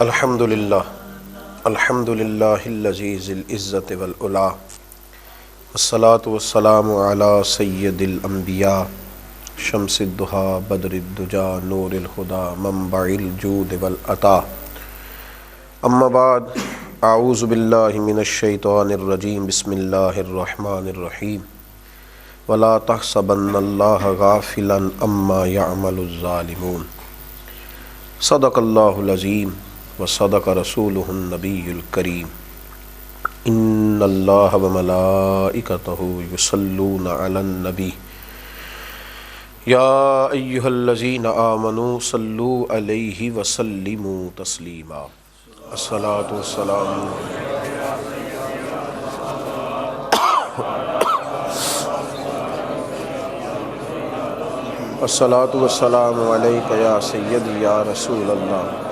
الحمدللہ العزیز العزت والعلا والصلاة والسلام علی سید الانبیاء شمس الضحیٰ بدر الدجا نور الہدی منبع الجود والعطا اما بعد اعوذ باللہ من الشیطان الرجیم بسم اللہ الرحمن الرحیم ولا تحسبن اللہ غافلا عما یعمل الظالمون صدق اللہ العظیم وصدق رسولہ النبی الکریم ان اللہ وملائکتہ یصلون علی النبی یا ایہا الذین آمنوا صلوا علیہ وسلموا تسلیما الصلاۃ والسلام الصلاۃ والسلام علیک یا سیدی یا رسول اللہ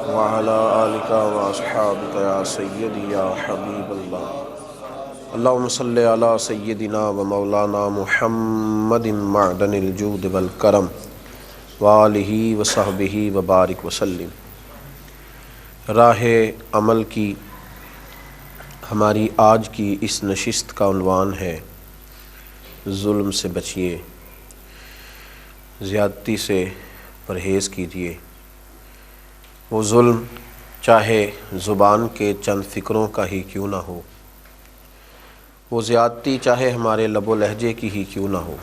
وعلی آلک واصحابک یا سیدی یا حبیب اللہ اللہم صلی علی سیدنا و مولانا محمد معدن الجود والکرم وآلہ وصحبہ وبارک وسلم۔ راہ عمل کی ہماری آج کی اس نشست کا عنوان ہے ظلم سے بچیے، زیادتی سے پرہیز کیجیے۔ وہ ظلم چاہے زبان کے چند فکروں کا ہی کیوں نہ ہو، وہ زیادتی چاہے ہمارے لب و لہجے کی ہی کیوں نہ ہو،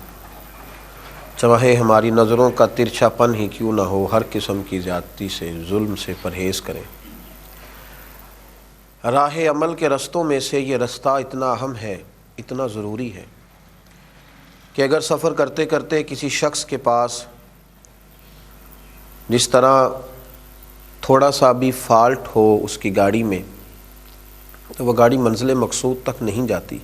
چاہے ہماری نظروں کا ترچھا پن ہی کیوں نہ ہو، ہر قسم کی زیادتی سے، ظلم سے پرہیز کریں۔ راہ عمل کے رستوں میں سے یہ رستہ اتنا اہم ہے، اتنا ضروری ہے کہ اگر سفر کرتے کرتے کسی شخص کے پاس جس طرح تھوڑا سا بھی فالٹ ہو اس کی گاڑی میں تو وہ گاڑی منزل مقصود تک نہیں جاتی،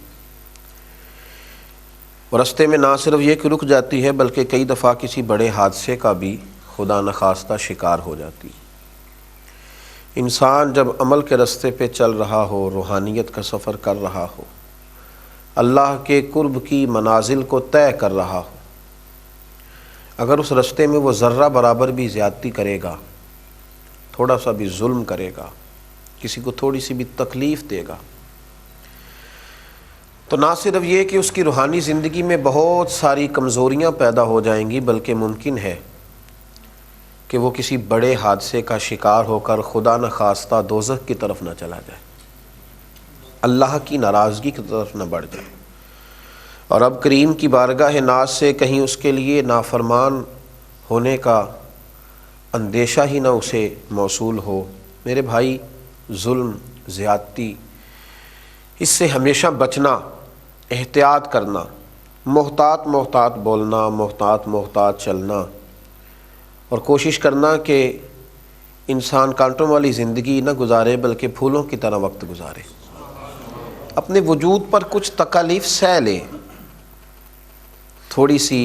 اور رستے میں نہ صرف یہ کہ رک جاتی ہے بلکہ کئی دفعہ کسی بڑے حادثے کا بھی خدا نخواستہ شکار ہو جاتی۔ انسان جب عمل کے رستے پہ چل رہا ہو، روحانیت کا سفر کر رہا ہو، اللہ کے قرب کی منازل کو طے کر رہا ہو، اگر اس رستے میں وہ ذرہ برابر بھی زیادتی کرے گا، تھوڑا سا بھی ظلم کرے گا، کسی کو تھوڑی سی بھی تکلیف دے گا، تو نہ صرف یہ کہ اس کی روحانی زندگی میں بہت ساری کمزوریاں پیدا ہو جائیں گی بلکہ ممکن ہے کہ وہ کسی بڑے حادثے کا شکار ہو کر خدا نخواستہ دوزخ کی طرف نہ چلا جائے، اللہ کی ناراضگی کی طرف نہ بڑھ جائے، اور اب کریم کی بارگاہ ناز سے کہیں اس کے لیے نافرمان ہونے کا اندیشہ ہی نہ اسے موصول ہو۔ میرے بھائی، ظلم، زیادتی، اس سے ہمیشہ بچنا، احتیاط کرنا، محتاط بولنا، محتاط چلنا، اور کوشش کرنا کہ انسان کانٹوں والی زندگی نہ گزارے بلکہ پھولوں کی طرح وقت گزارے، اپنے وجود پر کچھ تکالیف سہ لے، تھوڑی سی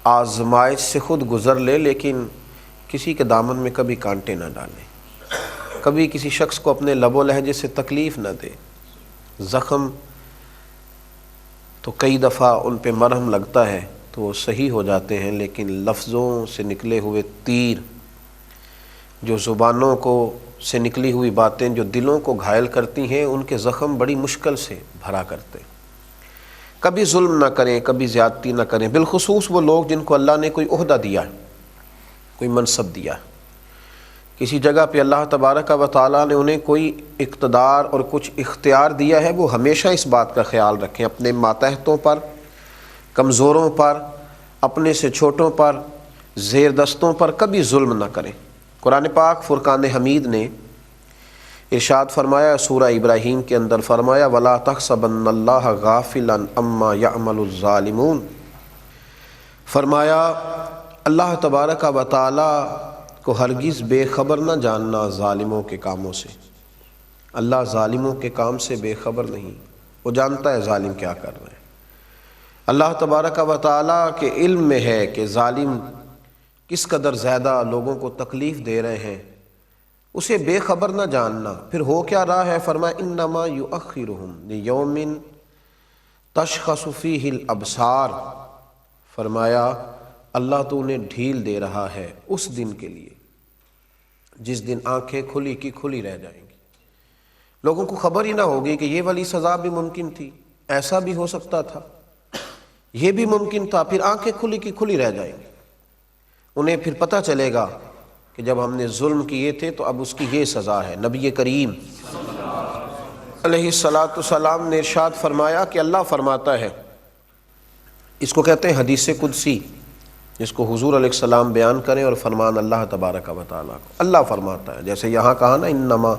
آزمائش سے خود گزر لے، لیکن کسی کے دامن میں کبھی کانٹے نہ ڈالے، کبھی کسی شخص کو اپنے لب و لہجے سے تکلیف نہ دے۔ زخم تو کئی دفعہ ان پہ مرہم لگتا ہے تو وہ صحیح ہو جاتے ہیں، لیکن لفظوں سے نکلے ہوئے تیر، جو زبانوں کو سے نکلی ہوئی باتیں جو دلوں کو گھائل کرتی ہیں، ان کے زخم بڑی مشکل سے بھرا کرتے ہیں۔ کبھی ظلم نہ کریں، کبھی زیادتی نہ کریں، بالخصوص وہ لوگ جن کو اللہ نے کوئی عہدہ دیا ہے، کوئی منصب دیا ہے، کسی جگہ پہ اللہ تبارک و تعالیٰ نے انہیں کوئی اقتدار اور کچھ اختیار دیا ہے، وہ ہمیشہ اس بات کا خیال رکھیں، اپنے ماتحتوں پر، کمزوروں پر، اپنے سے چھوٹوں پر، زیر دستوں پر کبھی ظلم نہ کریں۔ قرآن پاک فرقان حمید نے ارشاد فرمایا، سورہ ابراہیم کے اندر فرمایا وَلَا تَحْسَبَنَّ اللَّهَ غَافِلًا عَمَّا يَعْمَلُ الظَّالِمُونَ، فرمایا اللہ تبارک و تعالی کو ہرگز بے خبر نہ جاننا ظالموں کے کاموں سے۔ اللہ ظالموں کے کام سے بے خبر نہیں، وہ جانتا ہے ظالم کیا کر رہے ہیں۔ اللہ تبارک و تعالی کے علم میں ہے کہ ظالم کس قدر زیادہ لوگوں کو تکلیف دے رہے ہیں، اسے بے خبر نہ جاننا۔ پھر ہو کیا رہا ہے؟ فرمایا انما یؤخرہم لیوم تشخص فیہ الابصار، فرمایا اللہ تو انہیں ڈھیل دے رہا ہے اس دن کے لیے جس دن آنکھیں کھلی کی کھلی رہ جائیں گی، لوگوں کو خبر ہی نہ ہوگی کہ یہ والی سزا بھی ممکن تھی، ایسا بھی ہو سکتا تھا، یہ بھی ممکن تھا، پھر آنکھیں کھلی کی کھلی رہ جائیں گی۔ انہیں پھر پتہ چلے گا کہ جب ہم نے ظلم کیے تھے تو اب اس کی یہ سزا ہے۔ نبی کریم علیہ الصلاۃ والسلام نے ارشاد فرمایا کہ اللہ فرماتا ہے، اس کو کہتے ہیں حدیث قدسی، جس کو حضور علیہ السلام بیان کریں اور فرمان اللہ تبارک و تعالیٰ کو۔ اللہ فرماتا ہے، جیسے یہاں کہا نا انما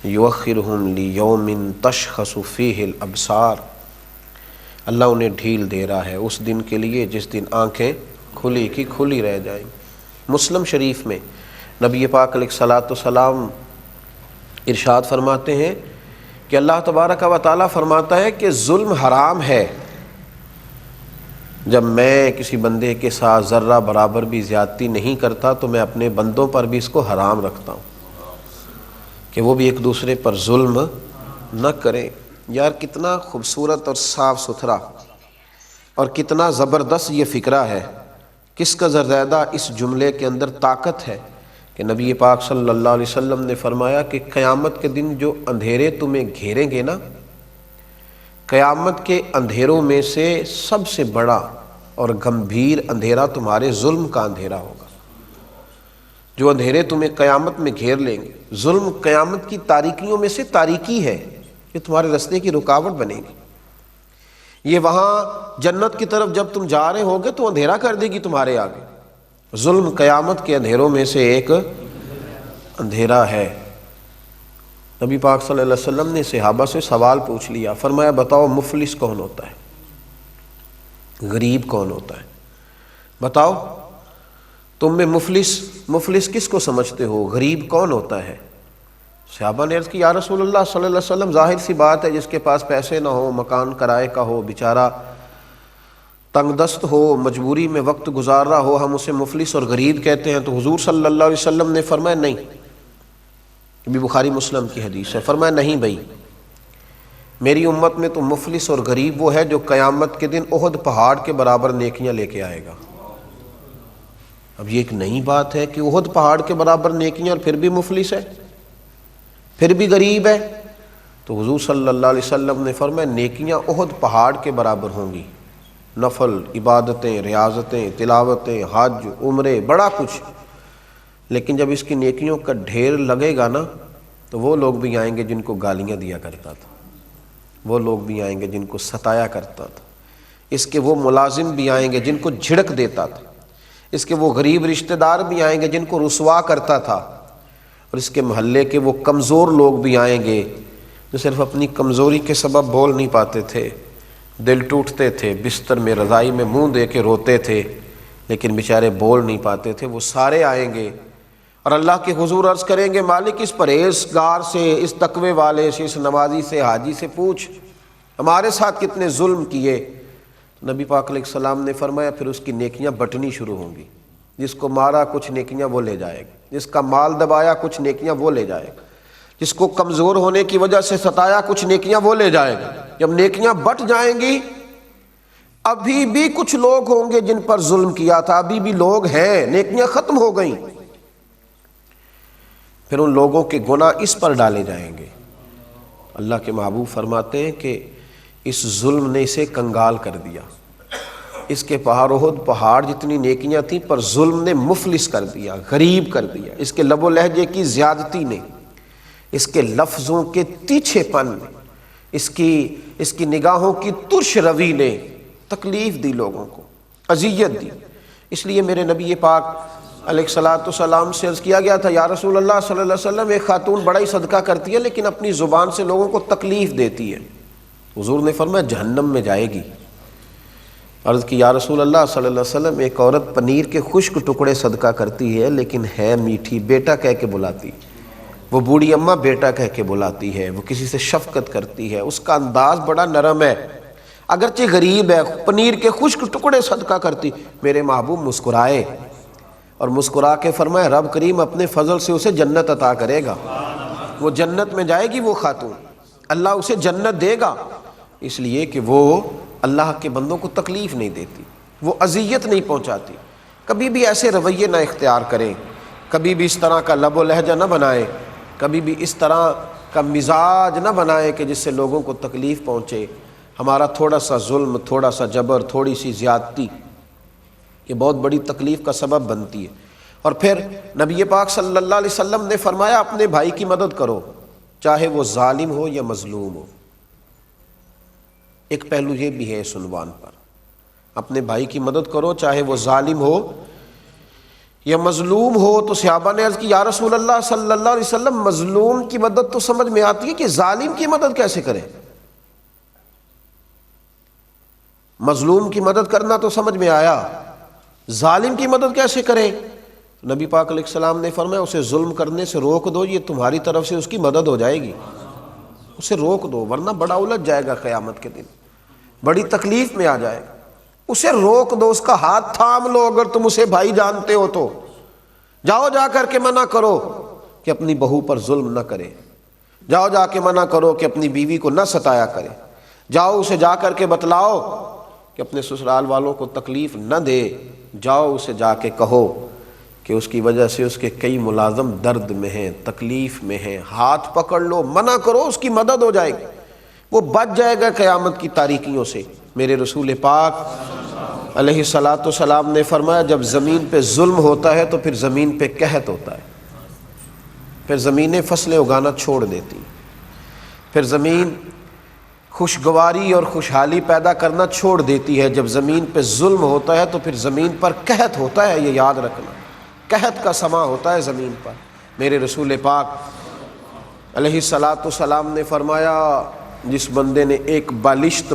یؤخرہم لیوم تشخص فیہ الابصار، اللہ انہیں ڈھیل دے رہا ہے اس دن کے لیے جس دن آنکھیں کھلی کی کھلی رہ جائیں۔ مسلم شریف میں نبی پاک علیہ الصلاۃ والسلام ارشاد فرماتے ہیں کہ اللہ تبارک و تعالیٰ فرماتا ہے کہ ظلم حرام ہے جب میں کسی بندے کے ساتھ ذرہ برابر بھی زیادتی نہیں کرتا تو میں اپنے بندوں پر بھی اس کو حرام رکھتا ہوں کہ وہ بھی ایک دوسرے پر ظلم نہ کریں۔ یار کتنا خوبصورت اور صاف ستھرا اور کتنا زبردست یہ فکرہ ہے، کس کا زیادہ اس جملے کے اندر طاقت ہے کہ نبی پاک صلی اللہ علیہ وسلم نے فرمایا کہ قیامت کے دن جو اندھیرے تمہیں گھیریں گے نا، قیامت کے اندھیروں میں سے سب سے بڑا اور گمبھیر اندھیرا تمہارے ظلم کا اندھیرا ہوگا۔ جو اندھیرے تمہیں قیامت میں گھیر لیں گے، ظلم قیامت کی تاریکیوں میں سے تاریکی ہے، یہ تمہارے راستے کی رکاوٹ بنے گی۔ یہ وہاں جنت کی طرف جب تم جا رہے ہوگے تو اندھیرا کر دے گی تمہارے آگے۔ ظلم قیامت کے اندھیروں میں سے ایک اندھیرا ہے۔ نبی پاک صلی اللہ علیہ وسلم نے صحابہ سے سوال پوچھ لیا، فرمایا بتاؤ مفلس کون ہوتا ہے، غریب کون ہوتا ہے؟ بتاؤ تم میں مفلس کس کو سمجھتے ہو، غریب کون ہوتا ہے؟ صحابہ نے عرض کی یا رسول اللہ صلی اللہ علیہ وسلم ظاہر سی بات ہے، جس کے پاس پیسے نہ ہو، مکان کرائے کا ہو، بیچارہ تنگ دست ہو، مجبوری میں وقت گزار رہا ہو، ہم اسے مفلس اور غریب کہتے ہیں۔ تو حضور صلی اللہ علیہ وسلم نے فرمایا نہیں، یہ بھی بخاری مسلم کی حدیث ہے، فرمایا نہیں بھائی، میری امت میں تو مفلس اور غریب وہ ہے جو قیامت کے دن احد پہاڑ کے برابر نیکیاں لے کے آئے گا۔ اب یہ ایک نئی بات ہے کہ احد پہاڑ کے برابر نیکیاں اور پھر بھی مفلس ہے، پھر بھی غریب ہے۔ تو حضور صلی اللہ علیہ وسلم نے فرمایا نیکیاں احد پہاڑ کے برابر ہوں گی، نفل، عبادتیں، ریاضتیں، تلاوتیں، حج، عمرے، بڑا کچھ، لیکن جب اس کی نیکیوں کا ڈھیر لگے گا نا تو وہ لوگ بھی آئیں گے جن کو گالیاں دیا کرتا تھا، وہ لوگ بھی آئیں گے جن کو ستایا کرتا تھا، اس کے وہ ملازم بھی آئیں گے جن کو جھڑک دیتا تھا، اس کے وہ غریب رشتہ دار بھی آئیں گے جن کو رسوا کرتا تھا، اور اس کے محلے کے وہ کمزور لوگ بھی آئیں گے جو صرف اپنی کمزوری کے سبب بول نہیں پاتے تھے، دل ٹوٹتے تھے، بستر میں رضائی میں منہ دے کے روتے تھے لیکن بیچارے بول نہیں پاتے تھے، وہ سارے آئیں گے اور اللہ کے حضور عرض کریں گے مالک اس پرہیزگار سے، اس تقوی والے سے، اس نمازی سے، حاجی سے پوچھ ہمارے ساتھ کتنے ظلم کیے۔ نبی پاک علیہ السلام نے فرمایا پھر اس کی نیکیاں بٹنی شروع ہوں گی، جس کو مارا کچھ نیکیاں وہ لے جائے گا، جس کا مال دبایا کچھ نیکیاں وہ لے جائے گا، جس کو کمزور ہونے کی وجہ سے ستایا کچھ نیکیاں وہ لے جائے گا۔ جب نیکیاں بٹ جائیں گی، ابھی بھی کچھ لوگ ہوں گے جن پر ظلم کیا تھا، ابھی بھی لوگ ہیں، نیکیاں ختم ہو گئیں، پھر ان لوگوں کے گناہ اس پر ڈالے جائیں گے۔ اللہ کے محبوب فرماتے ہیں کہ اس ظلم نے اسے کنگال کر دیا، اس کے احد پہاڑ جتنی نیکیاں تھیں پر ظلم نے مفلس کر دیا، غریب کر دیا، اس کے لب و لہجے کی زیادتی نے، اس کے لفظوں کے تیچھے پن نے، اس کی نگاہوں کی ترش روی نے تکلیف دی، لوگوں کو اذیت دی۔ اس لیے میرے نبی پاک علیہ الصلاۃ والسلام سے عرض کیا گیا تھا یا رسول اللہ صلی اللہ علیہ وسلم، ایک خاتون بڑا ہی صدقہ کرتی ہے لیکن اپنی زبان سے لوگوں کو تکلیف دیتی ہے۔ حضور نے فرمایا جہنم میں جائے گی۔ عرض کی یا رسول اللہ صلی اللہ علیہ وسلم، ایک عورت پنیر کے خشک ٹکڑے صدقہ کرتی ہے لیکن ہے میٹھی، بیٹا کہہ کے بلاتی، وہ بوڑھی اماں بیٹا کہہ کے بلاتی ہے، وہ کسی سے شفقت کرتی ہے، اس کا انداز بڑا نرم ہے، اگرچہ غریب ہے، پنیر کے خشک ٹکڑے صدقہ کرتی۔ میرے محبوب مسکرائے اور مسکرا کے فرمایا رب کریم اپنے فضل سے اسے جنت عطا کرے گا، وہ جنت میں جائے گی، وہ خاتون اللہ اسے جنت دے گا، اس لیے کہ وہ اللہ کے بندوں کو تکلیف نہیں دیتی، وہ اذیت نہیں پہنچاتی۔ کبھی بھی ایسے رویے نہ اختیار کریں، کبھی بھی اس طرح کا لب و لہجہ نہ بنائے، کبھی بھی اس طرح کا مزاج نہ بنائے کہ جس سے لوگوں کو تکلیف پہنچے۔ ہمارا تھوڑا سا ظلم، تھوڑا سا جبر، تھوڑی سی زیادتی یہ بہت بڑی تکلیف کا سبب بنتی ہے۔ اور پھر نبی پاک صلی اللہ علیہ وسلم نے فرمایا اپنے بھائی کی مدد کرو، چاہے وہ ظالم ہو یا مظلوم ہو۔ ایک پہلو یہ بھی ہے اس عنوان پر، اپنے بھائی کی مدد کرو چاہے وہ ظالم ہو یا مظلوم ہو۔ تو صحابہ نے عرض کی یا رسول اللہ صلی اللہ علیہ وسلم، مظلوم کی مدد تو سمجھ میں آتی ہے کہ ظالم کی مدد کیسے کرے؟ مظلوم کی مدد کرنا تو سمجھ میں آیا، ظالم کی مدد کیسے کرے؟ نبی پاک علیہ السلام نے فرمایا اسے ظلم کرنے سے روک دو، یہ تمہاری طرف سے اس کی مدد ہو جائے گی، اسے روک دو ورنہ بڑا الجھ جائے گا، قیامت کے دن بڑی تکلیف میں آ جائے گا۔ اسے روک دو، اس کا ہاتھ تھام لو، اگر تم اسے بھائی جانتے ہو تو جاؤ جا کر کے منع کرو کہ اپنی بہو پر ظلم نہ کرے، جاؤ جا کے منع کرو کہ اپنی بیوی کو نہ ستایا کرے، جاؤ اسے جا کر کے بتلاؤ کہ اپنے سسرال والوں کو تکلیف نہ دے، جاؤ اسے جا کے کہو کہ اس کی وجہ سے اس کے کئی ملازم درد میں ہیں، تکلیف میں ہیں، ہاتھ پکڑ لو، منع کرو، اس کی مدد ہو جائے گی، وہ بچ جائے گا قیامت کی تاریکیوں سے۔ میرے رسول پاک علیہ الصلاۃ والسلام نے فرمایا جب زمین پہ ظلم ہوتا ہے تو پھر زمین پہ قحط ہوتا ہے، پھر زمینیں فصلیں اگانا چھوڑ دیتی، پھر زمین خوشگواری اور خوشحالی پیدا کرنا چھوڑ دیتی ہے۔ جب زمین پہ ظلم ہوتا ہے تو پھر زمین پر قحط ہوتا ہے، یہ یاد رکھنا، قحط کا سما ہوتا ہے زمین پر۔ میرے رسول پاک علیہ الصلاۃ والسلام نے فرمایا جس بندے نے ایک بالشت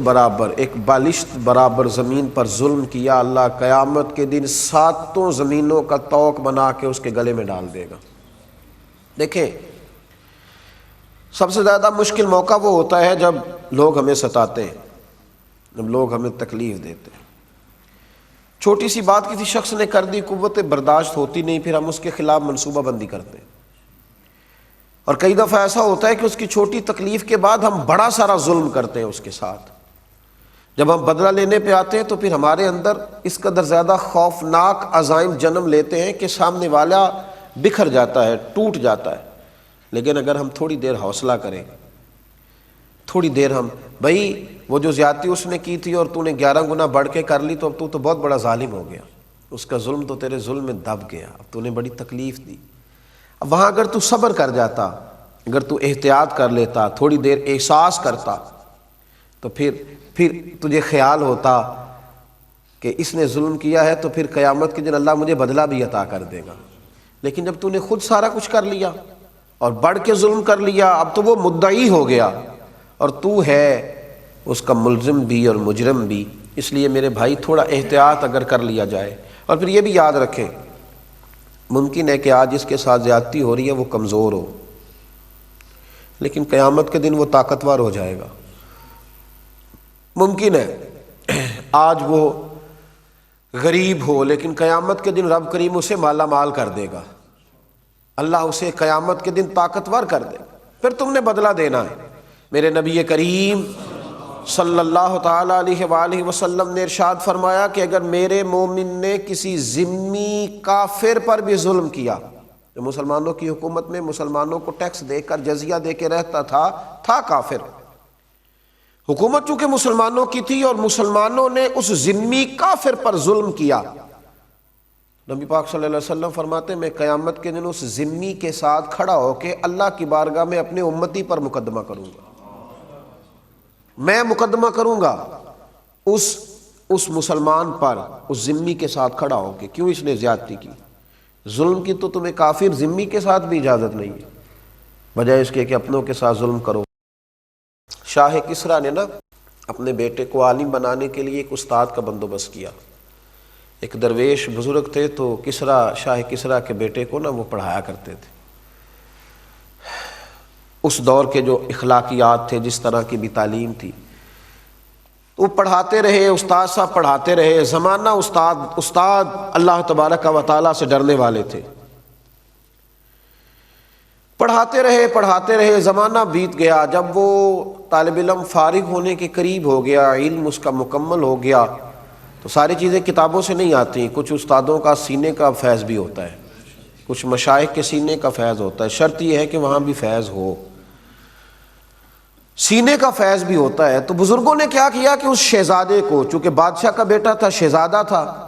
برابر زمین پر ظلم کیا، اللہ قیامت کے دن 7 زمینوں کا طوق بنا کے اس کے گلے میں ڈال دے گا۔ دیکھیں سب سے زیادہ مشکل موقع وہ ہوتا ہے جب لوگ ہمیں ستاتے ہیں، جب لوگ ہمیں تکلیف دیتے ہیں۔ چھوٹی سی بات کسی شخص نے کر دی، قوت برداشت ہوتی نہیں، پھر ہم اس کے خلاف منصوبہ بندی کرتے ہیں، اور کئی دفعہ ایسا ہوتا ہے کہ اس کی چھوٹی تکلیف کے بعد ہم بڑا سارا ظلم کرتے ہیں اس کے ساتھ۔ جب ہم بدلہ لینے پہ آتے ہیں تو پھر ہمارے اندر اس قدر زیادہ خوفناک عزائم جنم لیتے ہیں کہ سامنے والا بکھر جاتا ہے، ٹوٹ جاتا ہے۔ لیکن اگر ہم تھوڑی دیر حوصلہ کریں، تھوڑی دیر ہم بھائی وہ جو زیادتی اس نے کی تھی اور تو نے 11 گنا بڑھ کے کر لی، تو اب تو بہت بڑا ظالم ہو گیا، اس کا ظلم تو تیرے ظلم میں دب گیا، اب تو نے بڑی تکلیف دی۔ اب وہاں اگر تو صبر کر جاتا، اگر تو احتیاط کر لیتا، تھوڑی دیر احساس کرتا، تو پھر تجھے خیال ہوتا کہ اس نے ظلم کیا ہے تو پھر قیامت کے دن اللہ مجھے بدلہ بھی عطا کر دے گا۔ لیکن جب تو نے خود سارا کچھ کر لیا اور بڑھ کے ظلم کر لیا، اب تو وہ مدعی ہو گیا اور تو ہے اس کا ملزم بھی اور مجرم بھی۔ اس لیے میرے بھائی تھوڑا احتیاط اگر کر لیا جائے، اور پھر یہ بھی یاد رکھیں ممکن ہے کہ آج اس کے ساتھ زیادتی ہو رہی ہے وہ کمزور ہو، لیکن قیامت کے دن وہ طاقتور ہو جائے گا۔ ممکن ہے آج وہ غریب ہو، لیکن قیامت کے دن رب کریم اسے مالا مال کر دے گا، اللہ اسے قیامت کے دن طاقتور کر دے گا، پھر تم نے بدلہ دینا ہے۔ میرے نبی کریم صلی اللہ تعالی علیہ وآلہ وسلم نے ارشاد فرمایا کہ اگر میرے مومن نے کسی ذمی کافر پر بھی ظلم کیا، جو مسلمانوں کی حکومت میں مسلمانوں کو ٹیکس دے کر جزیہ دے کے رہتا تھا کافر، حکومت چونکہ مسلمانوں کی تھی اور مسلمانوں نے اس ذمی کافر پر ظلم کیا، نبی پاک صلی اللہ علیہ وسلم فرماتے ہیں میں قیامت کے دن اس ذمی کے ساتھ کھڑا ہو کے اللہ کی بارگاہ میں اپنے امتی پر مقدمہ کروں گا، میں مقدمہ کروں گا اس مسلمان پر، اس ذمی کے ساتھ کھڑا ہو کے، کیوں اس نے زیادتی کی، ظلم کی تو تمہیں کافر ذمی کے ساتھ بھی اجازت نہیں ہے، بجائے اس کے کہ اپنوں کے ساتھ ظلم کرو۔ شاہ کسریٰ نے نا اپنے بیٹے کو عالم بنانے کے لیے ایک استاد کا بندوبست کیا۔ ایک درویش بزرگ تھے تو شاہ کسریٰ کے بیٹے کو نا وہ پڑھایا کرتے تھے۔ اس دور کے جو اخلاقیات تھے، جس طرح کی بھی تعلیم تھی، وہ پڑھاتے رہے، استاد صاحب پڑھاتے رہے، زمانہ استاد اللہ تبارک و تعالیٰ سے ڈرنے والے تھے، پڑھاتے رہے، زمانہ بیت گیا۔ جب وہ طالب علم فارغ ہونے کے قریب ہو گیا، علم اس کا مکمل ہو گیا، تو ساری چیزیں کتابوں سے نہیں آتی، کچھ استادوں کا سینے کا فیض بھی ہوتا ہے، کچھ مشائخ کے سینے کا فیض ہوتا ہے، شرط یہ ہے کہ وہاں بھی فیض ہو، سینے کا فیض بھی ہوتا ہے۔ تو بزرگوں نے کیا کیا کہ اس شہزادے کو، چونکہ بادشاہ کا بیٹا تھا، شہزادہ تھا،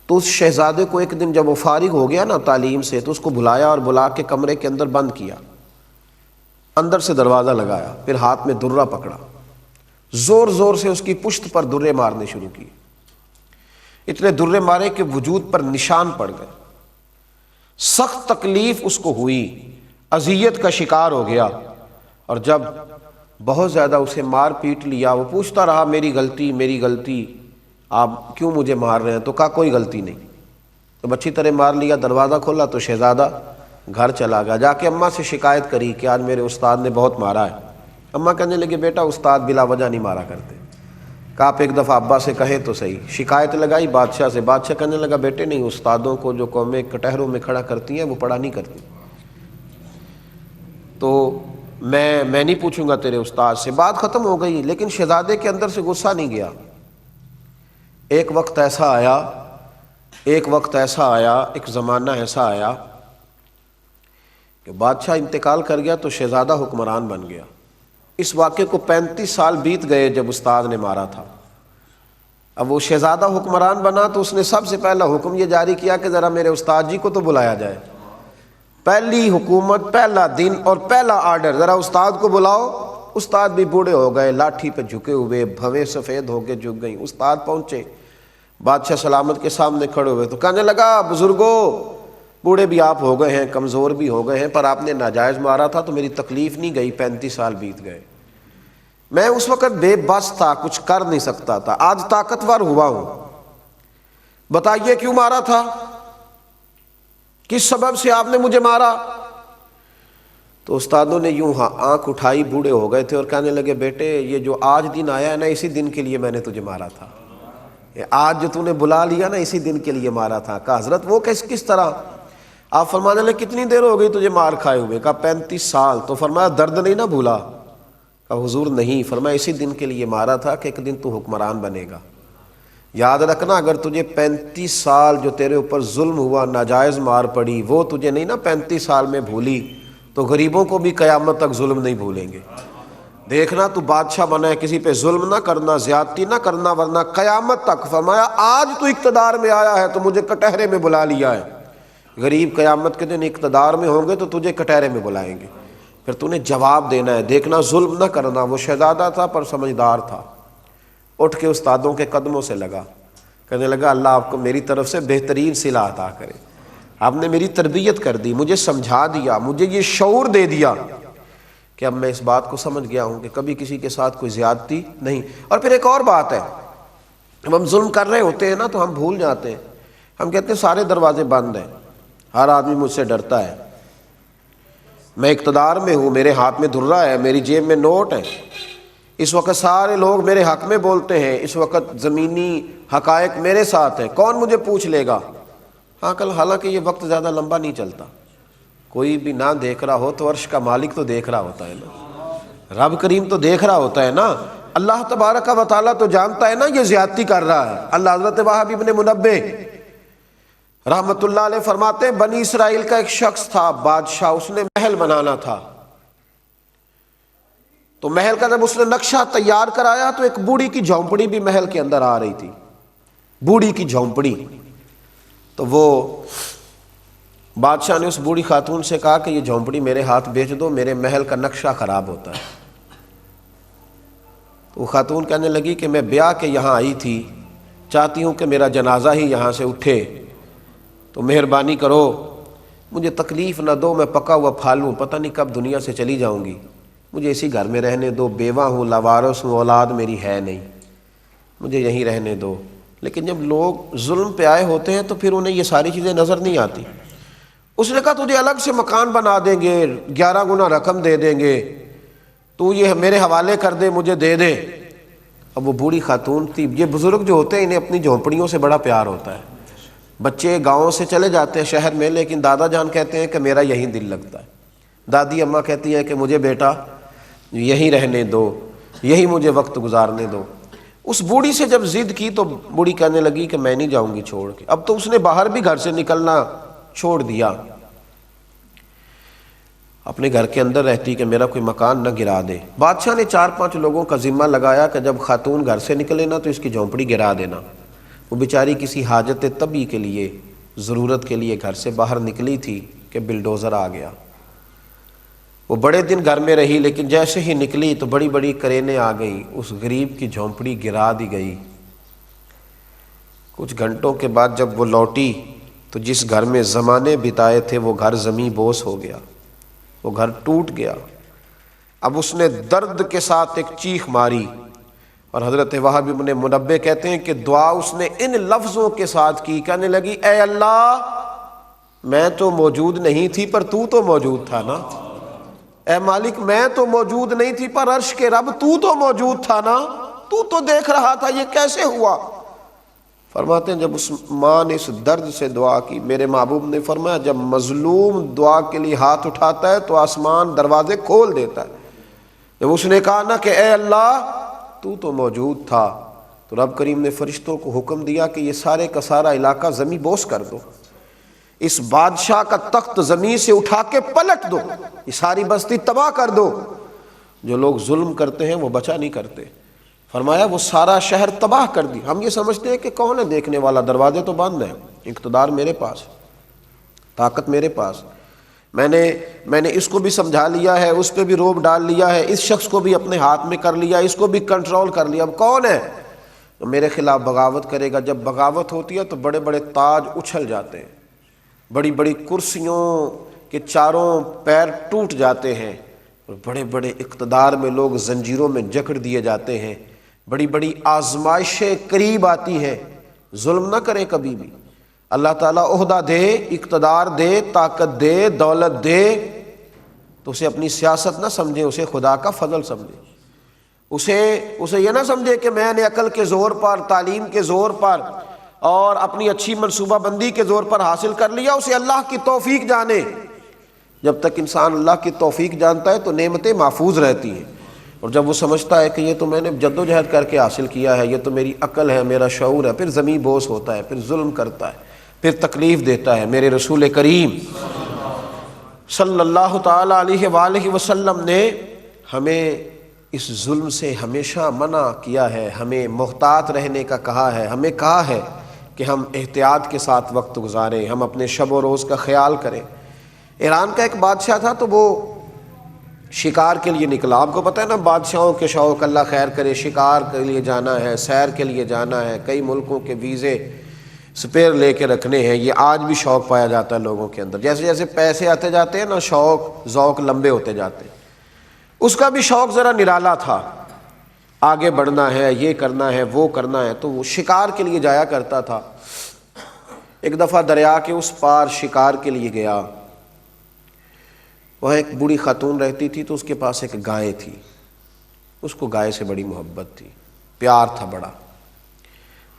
تو اس شہزادے کو ایک دن جب وہ فارغ ہو گیا نا تعلیم سے، تو اس کو بلایا اور بلا کے کمرے کے اندر بند کیا، اندر سے دروازہ لگایا، پھر ہاتھ میں درہ پکڑا، زور زور سے اس کی پشت پر درے مارنے شروع کیے، اتنے درے مارے کہ وجود پر نشان پڑ گئے، سخت تکلیف اس کو ہوئی، اذیت کا شکار ہو گیا، اور جب بہت زیادہ اسے مار پیٹ لیا، وہ پوچھتا رہا میری غلطی میری غلطی، آپ کیوں مجھے مار رہے ہیں؟ تو کہا کوئی غلطی نہیں۔ جب اچھی طرح مار لیا، دروازہ کھولا تو شہزادہ گھر چلا گیا، جا کے اماں سے شکایت کری کہ آج میرے استاد نے بہت مارا ہے۔ اماں کہنے لگے بیٹا استاد بلا وجہ نہیں مارا کرتے، کہا آپ ایک دفعہ ابا سے کہیں تو صحیح۔ شکایت لگائی بادشاہ سے، بادشاہ کہنے لگا بیٹے نہیں، استادوں کو جو قومیں کٹہروں میں کھڑا کرتی ہیں وہ پڑھا نہیں کرتی، تو میں نہیں پوچھوں گا تیرے استاد سے۔ بات ختم ہو گئی، لیکن شہزادے کے اندر سے غصہ نہیں گیا۔ ایک وقت ایسا آیا، ایک زمانہ ایسا آیا کہ بادشاہ انتقال کر گیا تو شہزادہ حکمران بن گیا۔ اس واقعے کو 35 سال بیت گئے جب استاد نے مارا تھا۔ اب وہ شہزادہ حکمران بنا تو اس نے سب سے پہلا حکم یہ جاری کیا کہ ذرا میرے استاد جی کو تو بلایا جائے۔ پہلی حکومت، پہلا دن اور پہلا آرڈر، ذرا استاد کو بلاؤ۔ استاد بھی بوڑھے ہو گئے، لاٹھی پہ جھکے ہوئے، بھویں سفید ہو کے جھک گئیں۔ استاد پہنچے، بادشاہ سلامت کے سامنے کھڑے ہوئے تو کہنے لگا بزرگوں، بوڑھے بھی آپ ہو گئے ہیں، کمزور بھی ہو گئے ہیں، پر آپ نے ناجائز مارا تھا تو میری تکلیف نہیں گئی، 35 سال بیت گئے۔ میں اس وقت بے بس تھا، کچھ کر نہیں سکتا تھا، آج طاقتور ہوا ہوں، بتائیے کیوں مارا تھا، کس سبب سے آپ نے مجھے مارا؟ تو استادوں نے یوں آنکھ اٹھائی، بوڑھے ہو گئے تھے، اور کہنے لگے بیٹے یہ جو آج دن آیا ہے نا، اسی دن کے لیے میں نے تجھے مارا تھا، آج جو تو نے بلا لیا نا، اسی دن کے لیے مارا تھا۔ کہا حضرت وہ کس طرح؟ آپ فرمانے لگے کتنی دیر ہو گئی تجھے مار کھائے ہوئے؟ کہا 35 سال۔ تو فرمایا درد نہیں نہ بھولا؟ کہا حضور نہیں۔ فرمایا اسی دن کے لیے مارا تھا کہ ایک دن تو حکمران بنے گا، یاد رکھنا، اگر تجھے 35 سال جو تیرے اوپر ظلم ہوا، ناجائز مار پڑی، وہ تجھے نہیں نا 35 سال میں بھولی، تو غریبوں کو بھی قیامت تک ظلم نہیں بھولیں گے۔ دیکھنا تو بادشاہ بنا ہے، کسی پہ ظلم نہ کرنا، زیادتی نہ کرنا، ورنہ قیامت تک۔ فرمایا آج تو اقتدار میں آیا ہے تو مجھے کٹہرے میں بلا لیا ہے، غریب قیامت کے دن اقتدار میں ہوں گے تو تجھے کٹہرے میں بلائیں گے، پھر تو نے جواب دینا ہے۔ دیکھنا ظلم نہ کرنا۔ وہ شہزادہ تھا پر سمجھدار تھا، اٹھ کے استادوں کے قدموں سے لگا، کہنے لگا اللہ آپ کو میری طرف سے بہترین صلہ عطا کرے، آپ نے میری تربیت کر دی، مجھے سمجھا دیا، مجھے یہ شعور دے دیا کہ اب میں اس بات کو سمجھ گیا ہوں کہ کبھی کسی کے ساتھ کوئی زیادتی نہیں۔ اور پھر ایک اور بات ہے، جب ہم ظلم کر رہے ہوتے ہیں نا تو ہم بھول جاتے ہیں، ہم کہتے ہیں سارے دروازے بند ہیں، ہر آدمی مجھ سے ڈرتا ہے، میں اقتدار میں ہوں، میرے ہاتھ میں دھرا ہے، میری جیب میں نوٹ ہے، اس وقت سارے لوگ میرے حق میں بولتے ہیں، اس وقت زمینی حقائق میرے ساتھ ہیں، کون مجھے پوچھ لے گا؟ ہاں حالانکہ یہ وقت زیادہ لمبا نہیں چلتا، کوئی بھی نہ دیکھ رہا ہو تو عرش کا مالک تو دیکھ رہا ہوتا ہے نا، رب کریم تو دیکھ رہا ہوتا ہے نا، اللہ تبارک و تعالیٰ تو جانتا ہے نا یہ زیادتی کر رہا ہے۔ اللہ حضرت وہب ابن منبہ رحمت اللہ علیہ فرماتے ہیں بنی اسرائیل کا ایک شخص تھا بادشاہ، اس نے محل بنانا تھا، تو محل کا جب اس نے نقشہ تیار کرایا تو ایک بوڑھی کی جھونپڑی بھی محل کے اندر آ رہی تھی، بوڑھی کی جھونپڑی۔ تو وہ بادشاہ نے اس بوڑھی خاتون سے کہا کہ یہ جھونپڑی میرے ہاتھ بیچ دو، میرے محل کا نقشہ خراب ہوتا ہے۔ تو وہ خاتون کہنے لگی کہ میں بیاہ کے یہاں آئی تھی، چاہتی ہوں کہ میرا جنازہ ہی یہاں سے اٹھے، تو مہربانی کرو مجھے تکلیف نہ دو، میں پکا ہوا پھال ہوں، پتہ نہیں کب دنیا سے چلی جاؤں گی، مجھے اسی گھر میں رہنے دو، بیوہ ہوں، لاوارث ہوں، اولاد میری ہے نہیں، مجھے یہیں رہنے دو۔ لیکن جب لوگ ظلم پہ آئے ہوتے ہیں تو پھر انہیں یہ ساری چیزیں نظر نہیں آتی۔ اس نے کہا تجھے الگ سے مکان بنا دیں گے، 11 گنا رقم دے دیں گے، تو یہ میرے حوالے کر دے، مجھے دے دے۔ اب وہ بوڑھی خاتون تھی، یہ بزرگ جو ہوتے ہیں انہیں اپنی جھونپڑیوں سے بڑا پیار ہوتا ہے، بچے گاؤں سے چلے جاتے ہیں شہر میں، لیکن دادا جان کہتے ہیں کہ میرا یہیں دل لگتا ہے، دادی اماں کہتی ہیں کہ مجھے بیٹا یہیں رہنے دو، یہی مجھے وقت گزارنے دو۔ اس بوڑھی سے جب ضد کی تو بوڑھی کہنے لگی کہ میں نہیں جاؤں گی چھوڑ کے۔ اب تو اس نے باہر بھی گھر سے نکلنا چھوڑ دیا، اپنے گھر کے اندر رہتی کہ میرا کوئی مکان نہ گرا دے۔ بادشاہ نے 4-5 لوگوں کا ذمہ لگایا کہ جب خاتون گھر سے نکلے نا تو اس کی جھونپڑی گرا دینا۔ وہ بیچاری کسی حاجت طبی کے لیے، ضرورت کے لیے گھر سے باہر نکلی تھی کہ بلڈوزر آ گیا۔ وہ بڑے دن گھر میں رہی، لیکن جیسے ہی نکلی تو بڑی بڑی کرینیں آ گئیں، اس غریب کی جھونپڑی گرا دی گئی۔ کچھ گھنٹوں کے بعد جب وہ لوٹی تو جس گھر میں زمانے بتائے تھے وہ گھر زمیں بوس ہو گیا، وہ گھر ٹوٹ گیا۔ اب اس نے درد کے ساتھ ایک چیخ ماری، اور حضرت وہب بن منبہ کہتے ہیں کہ دعا اس نے ان لفظوں کے ساتھ کی، کہنے لگی اے اللہ میں تو موجود نہیں تھی پر تو تو موجود تھا نا، اے مالک میں تو موجود نہیں تھی پر عرش کے رب تو تو موجود تھا نا، تو تو دیکھ رہا تھا، یہ کیسے ہوا؟ فرماتے ہیں جب اس ماں نے اس درد سے دعا کی، میرے محبوب نے فرمایا جب مظلوم دعا کے لیے ہاتھ اٹھاتا ہے تو آسمان دروازے کھول دیتا ہے۔ جب اس نے کہا نا کہ اے اللہ تو تو موجود تھا، تو رب کریم نے فرشتوں کو حکم دیا کہ یہ سارے کا سارا علاقہ زمیں بوس کر دو، اس بادشاہ کا تخت زمین سے اٹھا کے پلٹ دو، یہ ساری بستی تباہ کر دو۔ جو لوگ ظلم کرتے ہیں وہ بچا نہیں کرتے۔ فرمایا وہ سارا شہر تباہ کر دی۔ ہم یہ سمجھتے ہیں کہ کون ہے دیکھنے والا، دروازے تو بند ہیں، اقتدار میرے پاس، طاقت میرے پاس، میں نے اس کو بھی سمجھا لیا ہے، اس پہ بھی روب ڈال لیا ہے، اس شخص کو بھی اپنے ہاتھ میں کر لیا، اس کو بھی کنٹرول کر لیا، اب کون ہے تو میرے خلاف بغاوت کرے گا؟ جب بغاوت ہوتی ہے تو بڑے بڑے تاج اچھل جاتے ہیں، بڑی بڑی کرسیوں کے چاروں پیر ٹوٹ جاتے ہیں، اور بڑے بڑے اقتدار میں لوگ زنجیروں میں جکڑ دیے جاتے ہیں، بڑی بڑی آزمائشیں قریب آتی ہیں۔ ظلم نہ کرے کبھی بھی، اللہ تعالیٰ عہدہ دے، اقتدار دے، طاقت دے، دولت دے تو اسے اپنی سیاست نہ سمجھے، اسے خدا کا فضل سمجھے، اسے یہ نہ سمجھے کہ میں نے عقل کے زور پر، تعلیم کے زور پر اور اپنی اچھی منصوبہ بندی کے زور پر حاصل کر لیا، اسے اللہ کی توفیق جانے۔ جب تک انسان اللہ کی توفیق جانتا ہے تو نعمتیں محفوظ رہتی ہیں، اور جب وہ سمجھتا ہے کہ یہ تو میں نے جدوجہد کر کے حاصل کیا ہے، یہ تو میری عقل ہے، میرا شعور ہے، پھر زمیں بوس ہوتا ہے، پھر ظلم کرتا ہے، پھر تکلیف دیتا ہے۔ میرے رسول کریم صلی اللہ تعالی علیہ وآلہ وسلم نے ہمیں اس ظلم سے ہمیشہ منع کیا ہے، ہمیں محتاط رہنے کا کہا ہے، ہمیں کہا ہے کہ ہم احتیاط کے ساتھ وقت گزاریں، ہم اپنے شب و روز کا خیال کریں۔ ایران کا ایک بادشاہ تھا تو وہ شکار کے لیے نکلا۔ آپ کو پتہ ہے نا بادشاہوں کے شوق، اللہ خیر کرے، شکار کے لیے جانا ہے، سیر کے لیے جانا ہے، کئی ملکوں کے ویزے سپیر لے کے رکھنے ہیں، یہ آج بھی شوق پایا جاتا ہے لوگوں کے اندر۔ جیسے جیسے پیسے آتے جاتے ہیں نا، شوق ذوق لمبے ہوتے جاتے ہیں۔ اس کا بھی شوق ذرا نرالا تھا، آگے بڑھنا ہے، یہ کرنا ہے، وہ کرنا ہے، تو وہ شکار کے لیے جایا کرتا تھا۔ ایک دفعہ دریا کے اس پار شکار کے لیے گیا، وہاں ایک بوڑھی خاتون رہتی تھی، تو اس کے پاس ایک گائے تھی، اس کو گائے سے بڑی محبت تھی، پیار تھا بڑا۔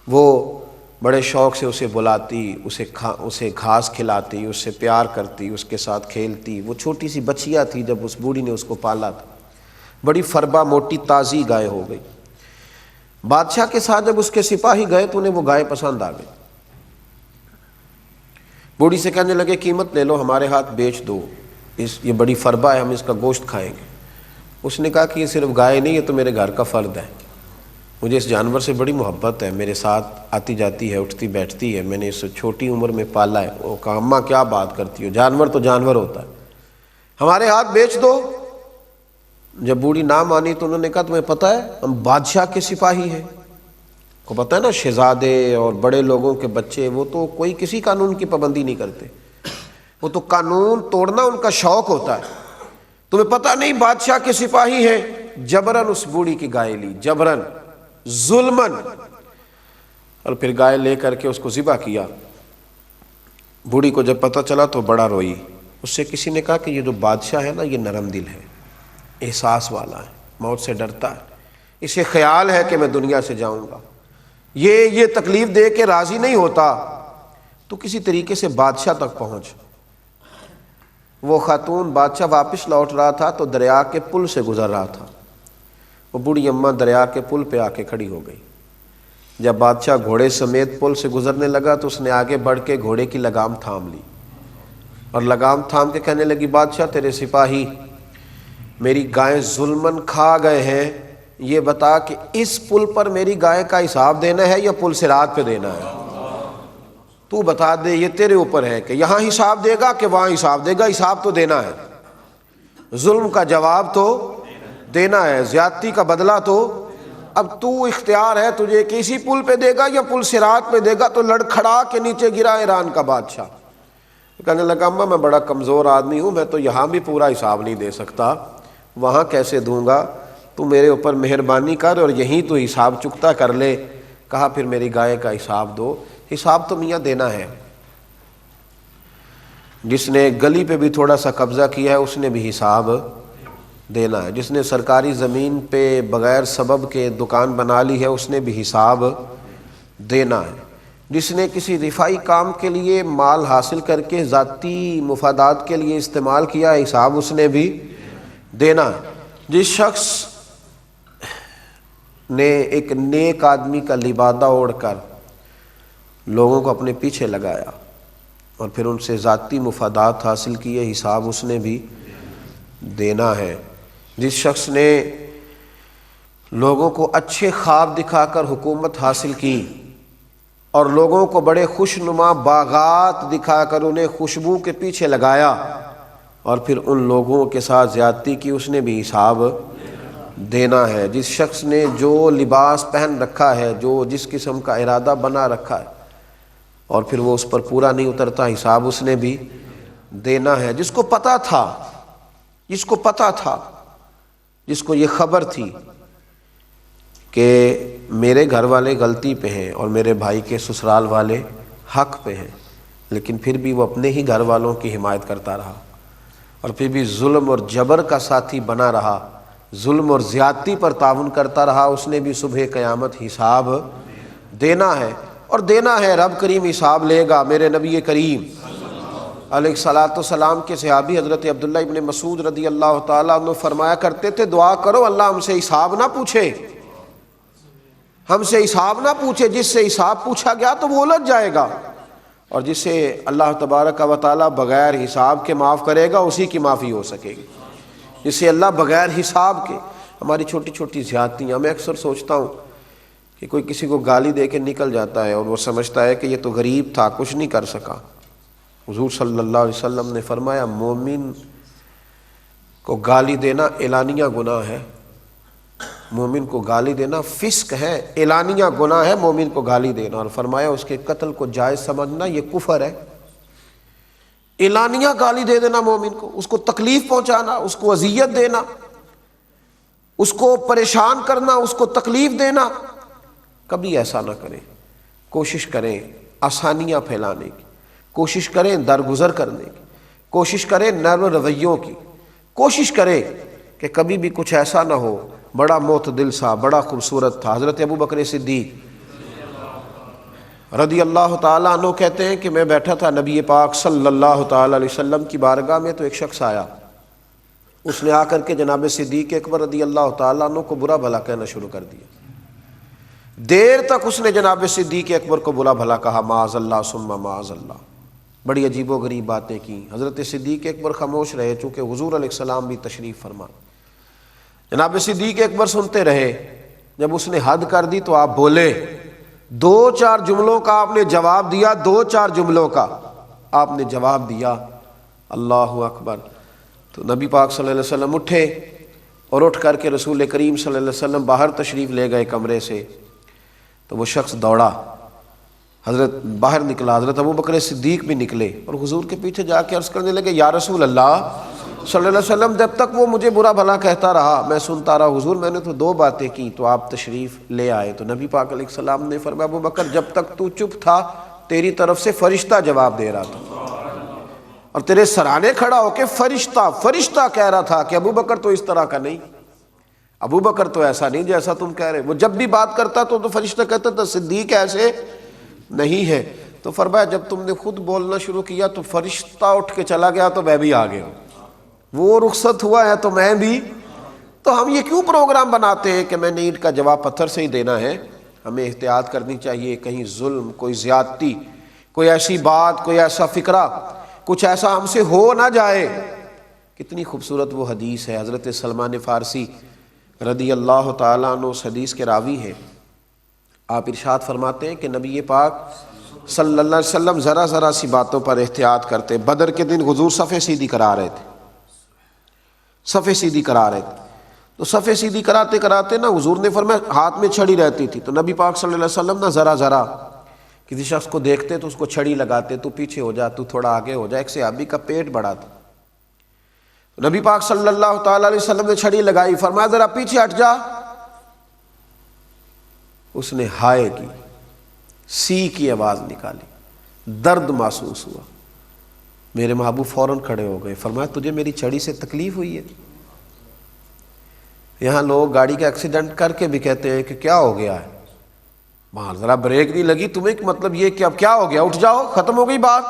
وہ بڑے شوق سے اسے بلاتی، اسے گھاس کھلاتی، اس سے پیار کرتی، اس کے ساتھ کھیلتی۔ وہ چھوٹی سی بچیا تھی جب اس بوڑھی نے اس کو پالا تھا، بڑی فربا موٹی تازی گائے ہو گئی۔ بادشاہ کے ساتھ جب اس کے سپاہی گئے تو انہیں وہ گائے پسند آ گئی۔ بوڑھی سے کہنے لگے قیمت لے لو، ہمارے ہاتھ بیچ دو، یہ بڑی فربا ہے، ہم اس کا گوشت کھائیں گے۔ اس نے کہا کہ یہ صرف گائے نہیں، یہ تو میرے گھر کا فرد ہے، مجھے اس جانور سے بڑی محبت ہے، میرے ساتھ آتی جاتی ہے، اٹھتی بیٹھتی ہے، میں نے اس چھوٹی عمر میں پالا ہے۔ وہ کہا اماں کیا بات کرتی ہو، جانور تو جانور ہوتا ہے، ہمارے ہاتھ بیچ دو۔ جب بوڑھی نہ مانی تو انہوں نے کہا تمہیں پتہ ہے ہم بادشاہ کے سپاہی ہیں، کو پتہ ہے نا شہزادے اور بڑے لوگوں کے بچے وہ تو کوئی کسی قانون کی پابندی نہیں کرتے، وہ تو قانون توڑنا ان کا شوق ہوتا ہے، تمہیں پتہ نہیں بادشاہ کے سپاہی ہیں۔ جبرن اس بوڑھی کی گائے لی، جبرن، ظلمن، اور پھر گائے لے کر کے اس کو ذبح کیا۔ بوڑھی کو جب پتہ چلا تو بڑا روئی۔ اس سے کسی نے کہا کہ یہ جو بادشاہ ہے نا یہ نرم دل ہے، احساس والا ہے، موت سے ڈرتا ہے، اسے خیال ہے کہ میں دنیا سے جاؤں گا، یہ تکلیف دے کے راضی نہیں ہوتا۔ تو کسی طریقے سے بادشاہ تک پہنچ۔ وہ خاتون بادشاہ واپس لوٹ رہا تھا تو دریا کے پل سے گزر رہا تھا، وہ بوڑھی اماں دریا کے پل پہ آ کے کھڑی ہو گئی۔ جب بادشاہ گھوڑے سمیت پل سے گزرنے لگا تو اس نے آگے بڑھ کے گھوڑے کی لگام تھام لی، اور لگام تھام کے کہنے لگی بادشاہ تیرے سپاہی میری گائیں ظلمن کھا گئے ہیں، یہ بتا کہ اس پل پر میری گائے کا حساب دینا ہے یا پل صراط پہ دینا ہے؟ تو بتا دے، یہ تیرے اوپر ہے کہ یہاں حساب دے گا کہ وہاں حساب دے گا، حساب تو دینا ہے، ظلم کا جواب تو دینا ہے، زیادتی کا بدلہ تو اب تو اختیار ہے تجھے کہ اسی پل پہ دے گا یا پل صراط پہ دے گا۔ تو لڑکھڑا کے نیچے گرا ایران کا بادشاہ، کہنے لگا اماں میں بڑا کمزور آدمی ہوں، میں تو یہاں بھی پورا حساب نہیں دے سکتا، وہاں کیسے دوں گا، تو میرے اوپر مہربانی کر اور یہیں تو حساب چکتا کر لے۔ کہا پھر میری گائے کا حساب دو۔ حساب تو میاں دینا ہے، جس نے گلی پہ بھی تھوڑا سا قبضہ کیا ہے اس نے بھی حساب دینا ہے، جس نے سرکاری زمین پہ بغیر سبب کے دکان بنا لی ہے اس نے بھی حساب دینا ہے، جس نے کسی دفاعی کام کے لیے مال حاصل کر کے ذاتی مفادات کے لیے استعمال کیا ہے حساب اس نے بھی دینا ہے، جس شخص نے ایک نیک آدمی کا لبادہ اوڑھ کر لوگوں کو اپنے پیچھے لگایا اور پھر ان سے ذاتی مفادات حاصل کیے حساب اس نے بھی دینا ہے، جس شخص نے لوگوں کو اچھے خواب دکھا کر حکومت حاصل کی اور لوگوں کو بڑے خوشنما باغات دکھا کر انہیں خوشبو کے پیچھے لگایا اور پھر ان لوگوں کے ساتھ زیادتی کی، اس نے بھی حساب دینا ہے، جس شخص نے جو لباس پہن رکھا ہے، جو جس قسم کا ارادہ بنا رکھا ہے اور پھر وہ اس پر پورا نہیں اترتا، حساب اس نے بھی دینا ہے، جس کو پتا تھا، جس کو پتا تھا، جس کو یہ خبر تھی کہ میرے گھر والے غلطی پہ ہیں اور میرے بھائی کے سسرال والے حق پہ ہیں، لیکن پھر بھی وہ اپنے ہی گھر والوں کی حمایت کرتا رہا اور پھر بھی ظلم اور جبر کا ساتھی بنا رہا، ظلم اور زیادتی پر تعاون کرتا رہا، اس نے بھی صبح قیامت حساب دینا ہے، اور دینا ہے، رب کریم حساب لے گا۔ میرے نبی کریم علیہ الصلاۃ والسلام کے صحابی حضرت عبداللہ ابن مسعود رضی اللہ تعالیٰ عنہ فرمایا کرتے تھے دعا کرو اللہ ہم سے حساب نہ پوچھے، ہم سے حساب نہ پوچھے، جس سے حساب پوچھا گیا تو وہ الجھ جائے گا، اور جسے اللہ تبارک و تعالیٰ بغیر حساب کے معاف کرے گا اسی کی معافی ہو سکے گی، جسے اللہ بغیر حساب کے۔ ہماری چھوٹی چھوٹی زیادتیاں، میں اکثر سوچتا ہوں کہ کوئی کسی کو گالی دے کے نکل جاتا ہے اور وہ سمجھتا ہے کہ یہ تو غریب تھا کچھ نہیں کر سکا، حضور صلی اللہ علیہ وسلم نے فرمایا مومن کو گالی دینا اعلانیہ گناہ ہے، مومن کو گالی دینا فسق ہے، اعلانیہ گناہ ہے مومن کو گالی دینا، اور فرمایا اس کے قتل کو جائز سمجھنا یہ کفر ہے۔ اعلانیہ گالی دے دینا مومن کو، اس کو تکلیف پہنچانا، اس کو اذیت دینا، اس کو پریشان کرنا، اس کو تکلیف دینا، کبھی ایسا نہ کریں۔ کوشش کریں آسانیاں پھیلانے کی، کوشش کریں درگزر کرنے کی، کوشش کریں نرم رویوں کی، کوشش کریں کہ کبھی بھی کچھ ایسا نہ ہو۔ بڑا معتدل سا، بڑا خوبصورت تھا حضرت ابو بکر صدیق رضی اللہ تعالیٰ عنہ، کہتے ہیں کہ میں بیٹھا تھا نبی پاک صلی اللہ تعالیٰ علیہ وسلم کی بارگاہ میں، تو ایک شخص آیا، اس نے آ کر کے جناب صدیق اکبر رضی اللہ تعالیٰ عنہ کو برا بھلا کہنا شروع کر دیا۔ دیر تک اس نے جناب صدیق اکبر کو برا بھلا کہا، معاذ اللہ ثم معاذ اللہ، بڑی عجیب و غریب باتیں کی۔ حضرت صدیق اکبر خاموش رہے، چونکہ حضور علیہ السلام بھی تشریف فرما۔ جناب صدیق اکبر سنتے رہے، جب اس نے حد کر دی تو آپ بولے، دو چار جملوں کا آپ نے جواب دیا، دو چار جملوں کا آپ نے جواب دیا، اللہ اکبر۔ تو نبی پاک صلی اللہ علیہ وسلم اٹھے اور اٹھ کر کے رسول کریم صلی اللہ علیہ وسلم باہر تشریف لے گئے کمرے سے، تو وہ شخص دوڑا، حضرت باہر نکلا، حضرت ابو بکر صدیق بھی نکلے اور حضور کے پیچھے جا کے عرض کرنے لگے، یا رسول اللہ صلی اللہ علیہ وسلم، جب تک وہ مجھے برا بھلا کہتا رہا میں سنتا رہا، حضور میں نے تو دو باتیں کی تو آپ تشریف لے آئے۔ تو نبی پاک علیہ السلام نے فرمایا، ابو بکر جب تک تو چپ تھا تیری طرف سے فرشتہ جواب دے رہا تھا، اور تیرے سرانے کھڑا ہو کے فرشتہ کہہ رہا تھا کہ ابو بکر تو اس طرح کا نہیں، ابو بکر تو ایسا نہیں جیسا تم کہہ رہے۔ وہ جب بھی بات کرتا تو فرشتہ کہتا تھا صدیق ایسے نہیں ہے۔ تو فرمایا جب تم نے خود بولنا شروع کیا تو فرشتہ اٹھ کے چلا گیا تو میں بھی آ گیا، وہ رخصت ہوا ہے تو میں بھی۔ تو ہم یہ کیوں پروگرام بناتے ہیں کہ میں نے اینٹ کا جواب پتھر سے ہی دینا ہے؟ ہمیں احتیاط کرنی چاہیے، کہیں ظلم، کوئی زیادتی، کوئی ایسی بات، کوئی ایسا فکرہ کچھ ایسا ہم سے ہو نہ جائے۔ کتنی خوبصورت وہ حدیث ہے، حضرت سلمان فارسی رضی اللہ تعالیٰ عنہ اس حدیث کے راوی ہیں۔ آپ ارشاد فرماتے ہیں کہ نبی پاک صلی اللہ علیہ وسلم ذرا سی باتوں پر احتیاط کرتے۔ بدر کے دن حضور صفیں سیدھی کرا رہے تھے، صفیں سیدھی کرا رہے تھے، تو صفیں سیدھی کراتے کراتے نا حضور نے فرمایا ہاتھ میں چھڑی رہتی تھی، تو نبی پاک صلی اللہ علیہ وسلم نا ذرا کسی شخص کو دیکھتے تو اس کو چھڑی لگاتے، تو پیچھے ہو جا، تو تھوڑا آگے ہو جا۔ ایک صحابی کا پیٹ بڑا تھا، نبی پاک صلی اللہ تعالیٰ علیہ وسلم نے چھڑی لگائی، فرمایا ذرا پیچھے ہٹ جا۔ اس نے ہائے کی، سی کی آواز نکالی، درد محسوس ہوا۔ میرے محبوب فوراً کھڑے ہو گئے، فرمایا تجھے میری چھڑی سے تکلیف ہوئی ہے؟ یہاں لوگ گاڑی کا ایکسیڈنٹ کر کے بھی کہتے ہیں کہ کیا ہو گیا ہے، وہاں ذرا بریک نہیں لگی تمہیں، مطلب یہ کہ اب کیا ہو گیا، اٹھ جاؤ، ختم ہو گئی بات۔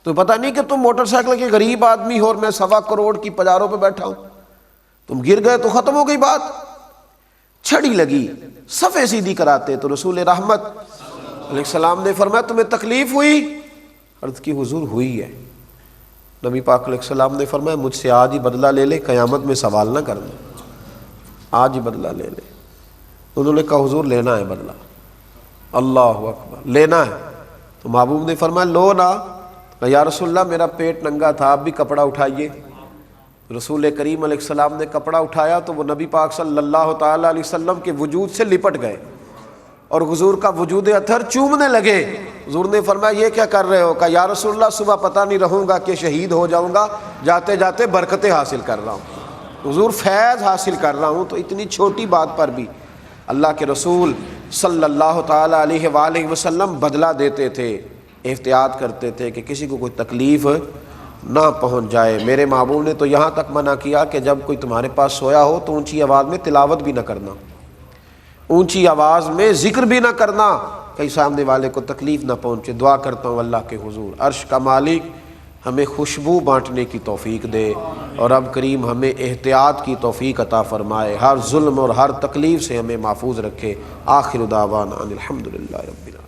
تو پتہ نہیں کہ تم موٹر سائیکل کے غریب آدمی ہو اور میں 1.25 کروڑ کی پجاروں پہ بیٹھا ہوں، تم گر گئے تو ختم ہو گئی بات۔ چھڑی لگی، صفیں سیدھی کراتے تو رسول رحمت علیہ السلام نے فرمایا تمہیں تکلیف ہوئی؟ عرض کی حضور ہوئی ہے۔ نبی پاک علیہ السلام نے فرمایا مجھ سے آج ہی بدلہ لے لے، قیامت میں سوال نہ کرنا، آج ہی بدلہ لے لے۔ انہوں نے کہا حضور لینا ہے بدلہ۔ اللہ اکبر، لینا ہے؟ تو محبوب نے فرمایا لو نا۔ یا رسول اللہ میرا پیٹ ننگا تھا، آپ بھی کپڑا اٹھائیے۔ رسول کریم علیہ السلام نے کپڑا اٹھایا تو وہ نبی پاک صلی اللہ تعالیٰ علیہ وسلم کے وجود سے لپٹ گئے اور حضور کا وجود اطہر چومنے لگے۔ حضور نے فرمایا یہ کیا کر رہے ہو؟ کہا یا رسول اللہ صبح پتہ نہیں رہوں گا کہ شہید ہو جاؤں گا، جاتے جاتے برکتیں حاصل کر رہا ہوں، حضور فیض حاصل کر رہا ہوں۔ تو اتنی چھوٹی بات پر بھی اللہ کے رسول صلی اللہ تعالیٰ علیہ وآلہ وسلم بدلہ دیتے تھے، احتیاط کرتے تھے کہ کسی کو کوئی تکلیف نہ پہنچ جائے۔ میرے محبوب نے تو یہاں تک منع کیا کہ جب کوئی تمہارے پاس سویا ہو تو اونچی آواز میں تلاوت بھی نہ کرنا، اونچی آواز میں ذکر بھی نہ کرنا، کہیں سامنے والے کو تکلیف نہ پہنچے۔ دعا کرتا ہوں اللہ کے حضور عرش کا مالک ہمیں خوشبو بانٹنے کی توفیق دے، اور رب کریم ہمیں احتیاط کی توفیق عطا فرمائے، ہر ظلم اور ہر تکلیف سے ہمیں محفوظ رکھے۔ آخر دعوانا ان الحمدللہ رب العالمین۔